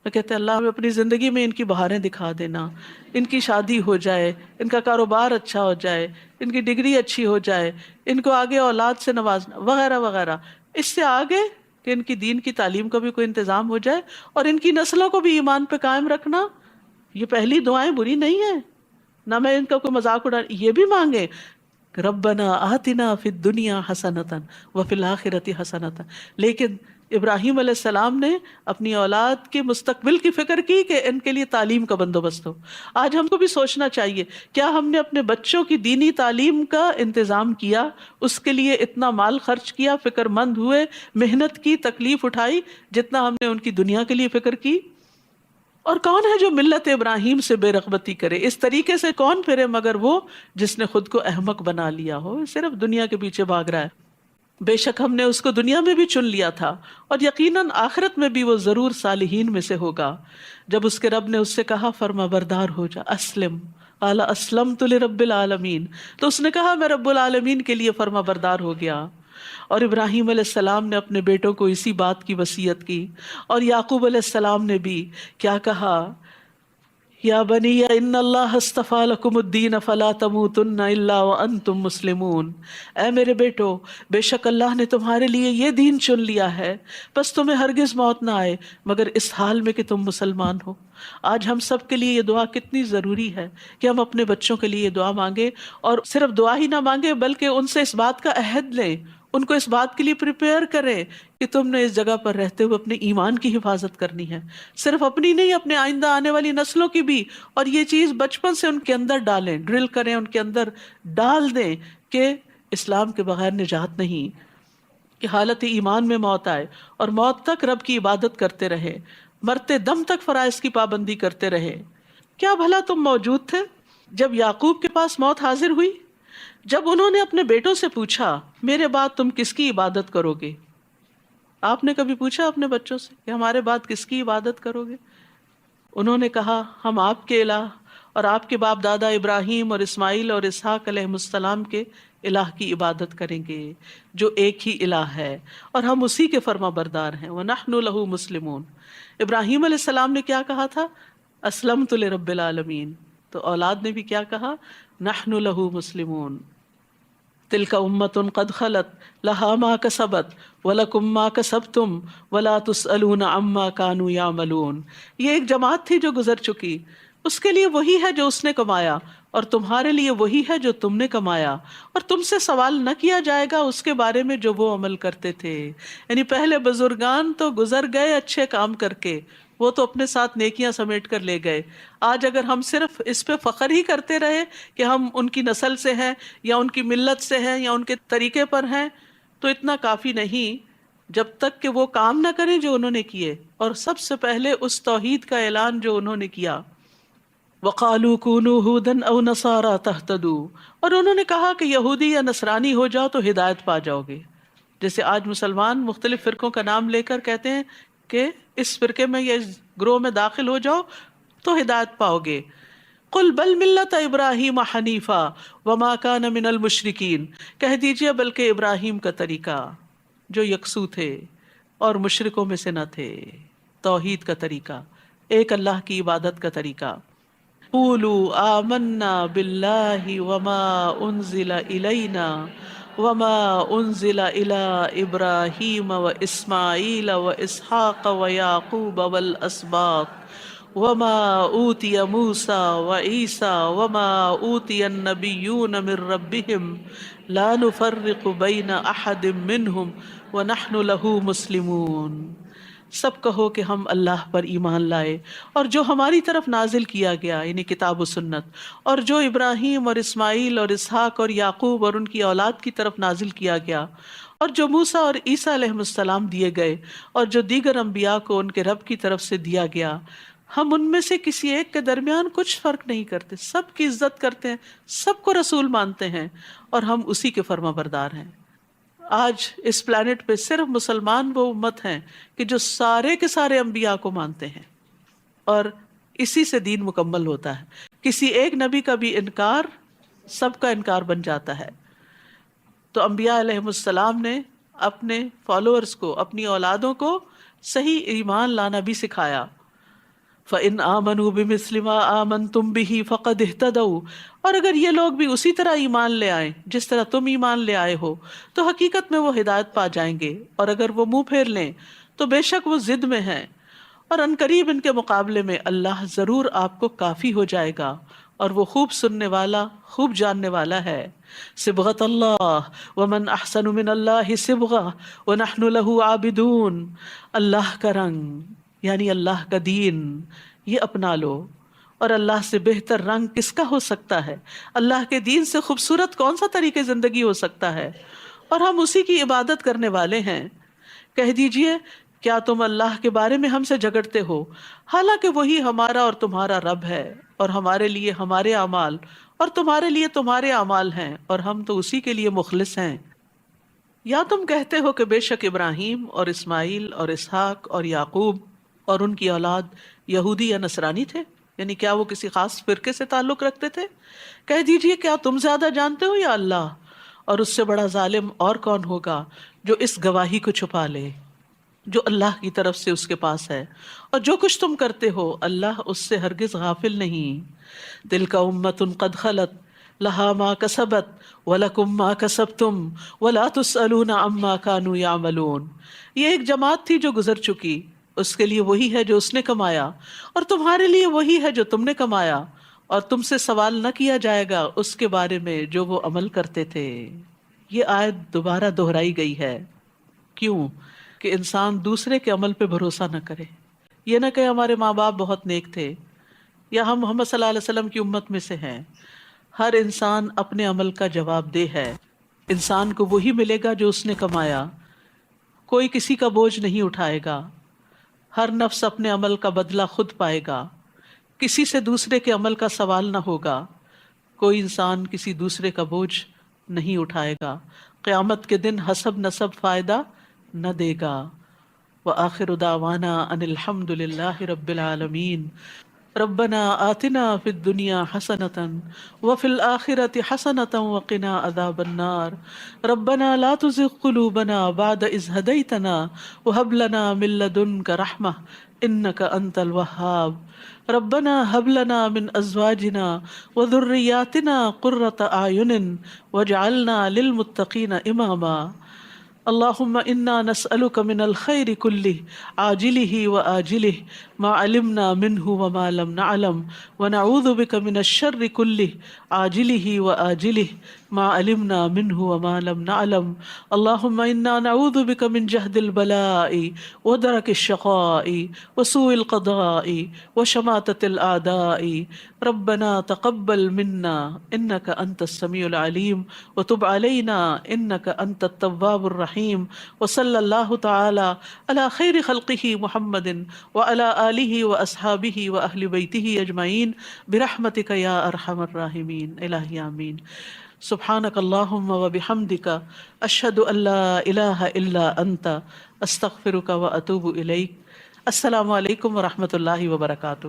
میں کہتے ہیں اللہ ہمیں اپنی زندگی میں ان کی بہاریں دکھا دینا، ان کی شادی ہو جائے، ان کا کاروبار اچھا ہو جائے، ان کی ڈگری اچھی ہو جائے، ان کو آگے اولاد سے نوازنا وغیرہ وغیرہ۔ اس سے آگے کہ ان کی دین کی تعلیم کا بھی کوئی انتظام ہو جائے، اور ان کی نسلوں کو بھی ایمان پہ قائم رکھنا۔ یہ پہلی دعائیں بری نہیں ہیں، نہ میں ان کا کوئی مذاق اڑا، یہ بھی مانگے ربنا آتنا فی الدنیا حسنۃ وفی الآخرۃ حسنۃ۔ لیکن ابراہیم علیہ السلام نے اپنی اولاد کے مستقبل کی فکر کی کہ ان کے لیے تعلیم کا بندوبست ہو۔ آج ہم کو بھی سوچنا چاہیے کیا ہم نے اپنے بچوں کی دینی تعلیم کا انتظام کیا، اس کے لیے اتنا مال خرچ کیا، فکر مند ہوئے، محنت کی، تکلیف اٹھائی جتنا ہم نے ان کی دنیا کے لیے فکر کی؟ اور کون ہے جو ملت ابراہیم سے بے رغبتی کرے؟ اس طریقے سے کون پھرے مگر وہ جس نے خود کو احمق بنا لیا ہو، صرف دنیا کے پیچھے بھاگ رہا ہے۔ بے شک ہم نے اس کو دنیا میں بھی چن لیا تھا، اور یقیناً آخرت میں بھی وہ ضرور صالحین میں سے ہوگا۔ جب اس کے رب نے اس سے کہا فرما بردار ہو جا، اسلم، قال اسلمت لرب العالمین، تو اس نے کہا میں رب العالمین کے لیے فرما بردار ہو گیا۔ اور ابراہیم علیہ السلام نے اپنے بیٹوں کو اسی بات کی وصیت کی، اور یعقوب علیہ السلام نے بھی کیا کہا؟ یا بنی ان اللہ اصطفیٰ لکم الدین فلا تموتن الا وانتم مسلمون۔ اے میرے بیٹو، بے شک اللہ نے تمہارے لیے یہ دین چن لیا ہے، بس تمہیں ہرگز موت نہ آئے مگر اس حال میں کہ تم مسلمان ہو۔ آج ہم سب کے لیے یہ دعا کتنی ضروری ہے کہ ہم اپنے بچوں کے لیے یہ دعا مانگیں، اور صرف دعا ہی نہ مانگیں بلکہ ان سے اس بات کا عہد لیں، ان کو اس بات کے لیے پریپیئر کریں کہ تم نے اس جگہ پر رہتے ہوئے اپنے ایمان کی حفاظت کرنی ہے، صرف اپنی نہیں، اپنے آئندہ آنے والی نسلوں کی بھی۔ اور یہ چیز بچپن سے ان کے اندر ڈالیں، ڈرل کریں، ان کے اندر ڈال دیں کہ اسلام کے بغیر نجات نہیں، کہ حالت ایمان میں موت آئے اور موت تک رب کی عبادت کرتے رہے، مرتے دم تک فرائض کی پابندی کرتے رہے۔ کیا بھلا تم موجود تھے جب یعقوب کے پاس موت حاضر ہوئی؟ جب انہوں نے اپنے بیٹوں سے پوچھا میرے بعد تم کس کی عبادت کرو گے، آپ نے کبھی پوچھا اپنے بچوں سے کہ ہمارے بعد کس کی عبادت کرو گے؟ انہوں نے کہا ہم آپ کے الہ اور آپ کے باپ دادا ابراہیم اور اسماعیل اور اسحاق علیہ السلام کے الہ کی عبادت کریں گے جو ایک ہی الہ ہے، اور ہم اسی کے فرما بردار ہیں۔ وَنَحْنُ لَهُ مُسْلِمُونَ، ابراہیم علیہ السلام نے کیا کہا تھا؟ اسلمت لرب العالمین، تو اولاد نے بھی کیا کہا؟ نحن لہ مسلمون۔ تلک امۃ قد خلت لہا ما کسبت ولکم ما کسبتم ولا تسألون عما کانوا یعملون، یہ ایک جماعت تھی جو گزر چکی، اس کے لیے وہی ہے جو اس نے کمایا، اور تمہارے لیے وہی ہے جو تم نے کمایا، اور تم سے سوال نہ کیا جائے گا اس کے بارے میں جو وہ عمل کرتے تھے۔ یعنی پہلے بزرگان تو گزر گئے اچھے کام کر کے، وہ تو اپنے ساتھ نیکیاں سمیٹ کر لے گئے۔ آج اگر ہم صرف اس پہ فخر ہی کرتے رہے کہ ہم ان کی نسل سے ہیں یا ان کی ملت سے ہیں یا ان کے طریقے پر ہیں، تو اتنا کافی نہیں جب تک کہ وہ کام نہ کریں جو انہوں نے کیے، اور سب سے پہلے اس توحید کا اعلان جو انہوں نے کیا۔ وَقَالُوا كُونُوا هُودًا أَوْ نَصَارَىٰ تَهْتَدُوا، اور انہوں نے کہا کہ یہودی یا نصرانی ہو جاؤ تو ہدایت پا جاؤ گے۔ جیسے آج مسلمان مختلف فرقوں کا نام لے کر کہتے ہیں کہ اس فرقے میں یا اس گروہ میں داخل ہو جاؤ تو ہدایت پاؤ گے۔ قل بل ملت ابراہیم حنیفا وما کان من المشرکین، کہہ دیجئے بلکہ ابراہیم کا طریقہ جو یکسو تھے اور مشرکوں میں سے نہ تھے، توحید کا طریقہ، ایک اللہ کی عبادت کا طریقہ۔ قولوا آمنا باللہ وما انزل الینا وما انزل الی ابراہیم واسماعیل واسحاق ویعقوب والاسباط وما اوتی موسیٰ وعیسیٰ وما اوتی النبیون من ربهم لا نفرق بین احد منہم ونحن له مسلمون۔ سب کہو کہ ہم اللہ پر ایمان لائے اور جو ہماری طرف نازل کیا گیا یعنی کتاب و سنت، اور جو ابراہیم اور اسماعیل اور اسحاق اور یعقوب اور ان کی اولاد کی طرف نازل کیا گیا، اور جو موسیٰ اور عیسیٰ علیہ السلام دیے گئے، اور جو دیگر انبیاء کو ان کے رب کی طرف سے دیا گیا، ہم ان میں سے کسی ایک کے درمیان کچھ فرق نہیں کرتے، سب کی عزت کرتے ہیں، سب کو رسول مانتے ہیں، اور ہم اسی کے فرما بردار ہیں۔ آج اس پلانٹ پہ صرف مسلمان وہ امت ہیں کہ جو سارے کے سارے انبیاء کو مانتے ہیں، اور اسی سے دین مکمل ہوتا ہے۔ کسی ایک نبی کا بھی انکار سب کا انکار بن جاتا ہے۔ تو انبیاء علیہ السلام نے اپنے فالوورز کو، اپنی اولادوں کو صحیح ایمان لانا بھی سکھایا۔ فَإِنْ آمَنُوا بِمِثْلِ مَا آمَنْتُمْ بِهِ فَقَدْ اهْتَدَوْا، اور اگر یہ لوگ بھی اسی طرح ایمان لے آئیں جس طرح تم ایمان لے آئے ہو تو حقیقت میں وہ ہدایت پا جائیں گے، اور اگر وہ منہ پھیر لیں تو بے شک وہ ضد میں ہیں، اور عنقریب ان کے مقابلے میں اللہ ضرور آپ کو کافی ہو جائے گا، اور وہ خوب سننے والا، خوب جاننے والا ہے۔ صبغۃ اللہ ومن احسن من اللہ صبغہ ونحن له عابدون، اللہ کا رنگ یعنی اللہ کا دین یہ اپنا لو، اور اللہ سے بہتر رنگ کس کا ہو سکتا ہے؟ اللہ کے دین سے خوبصورت کون سا طریقے زندگی ہو سکتا ہے؟ اور ہم اسی کی عبادت کرنے والے ہیں۔ کہہ دیجئے کیا تم اللہ کے بارے میں ہم سے جھگڑتے ہو، حالانکہ وہی ہمارا اور تمہارا رب ہے، اور ہمارے لیے ہمارے اعمال اور تمہارے لیے تمہارے اعمال ہیں، اور ہم تو اسی کے لیے مخلص ہیں۔ یا تم کہتے ہو کہ بے شک ابراہیم اور اسماعیل اور اسحاق اور یعقوب اور ان کی اولاد یہودی یا نصرانی تھے، یعنی کیا وہ کسی خاص فرقے سے تعلق رکھتے تھے؟ کہہ دیجئے کیا تم زیادہ جانتے ہو یا اللہ؟ اور اس سے بڑا ظالم اور کون ہوگا جو اس گواہی کو چھپا لے جو اللہ کی طرف سے اس کے پاس ہے، اور جو کچھ تم کرتے ہو اللہ اس سے ہرگز غافل نہیں۔ تلک امۃ قد خلت لہا ما کسبت ولکم ما کسبتم ولا تسألون عما کانوا یعملون، یہ ایک جماعت تھی جو گزر چکی، اس کے لیے وہی ہے جو اس نے کمایا، اور تمہارے لیے وہی ہے جو تم نے کمایا، اور تم سے سوال نہ کیا جائے گا اس کے بارے میں جو وہ عمل کرتے تھے۔ یہ آیت دوبارہ دہرائی گئی ہے، کیوں؟ کہ انسان دوسرے کے عمل پہ بھروسہ نہ کرے، یہ نہ کہ ہمارے ماں باپ بہت نیک تھے یا ہم محمد صلی اللہ علیہ وسلم کی امت میں سے ہیں۔ ہر انسان اپنے عمل کا جواب دہ ہے، انسان کو وہی ملے گا جو اس نے کمایا، کوئی کسی کا بوجھ نہیں اٹھائے گا، ہر نفس اپنے عمل کا بدلہ خود پائے گا، کسی سے دوسرے کے عمل کا سوال نہ ہوگا، کوئی انسان کسی دوسرے کا بوجھ نہیں اٹھائے گا، قیامت کے دن حسب نسب فائدہ نہ دے گا۔ وآخر دعوانا ان الحمد للہ رب العالمین۔ ربنا آتنا فی الدنیا حسنۃ وفی الآخرۃ حسنۃ وقنا عذاب النار۔ ربنا لا تزغ قلوبنا بعد إذ هديتنا وهب لنا من لدنك رحمة إنك أنت الوهاب۔ ربنا هب لنا من أزواجنا وذرياتنا قرة أعين واجعلنا للمتقين إماما۔ اللهم انا نسألك من الخير كله عاجله وآجله ما علمنا منه وما لم نعلم ونعوذ بك من الشر كله عاجله وآجله ما علمنا منه وما لم نعلم۔ اللهم انا نعوذ بك من جهد البلاء ودرك الشقاء وسوء القضاء وشماتة الأعداء۔ ربنا تقبل منا انك انت السميع العليم وتب علينا انك انت التواب الرحيم۔ وصلی اللہ تعالی علی خیر خلقہ محمد وعلی آلہ واصحابہ واہل بیتہ اجمعین برحمتک یا ارحم الراحمین۔ الہی آمین۔ سبحانک اللہم وبحمدک اشہد ان لا الہ الا انت استغفرک واتوب الیک۔ السلام علیکم ورحمۃ اللہ وبرکاتہ۔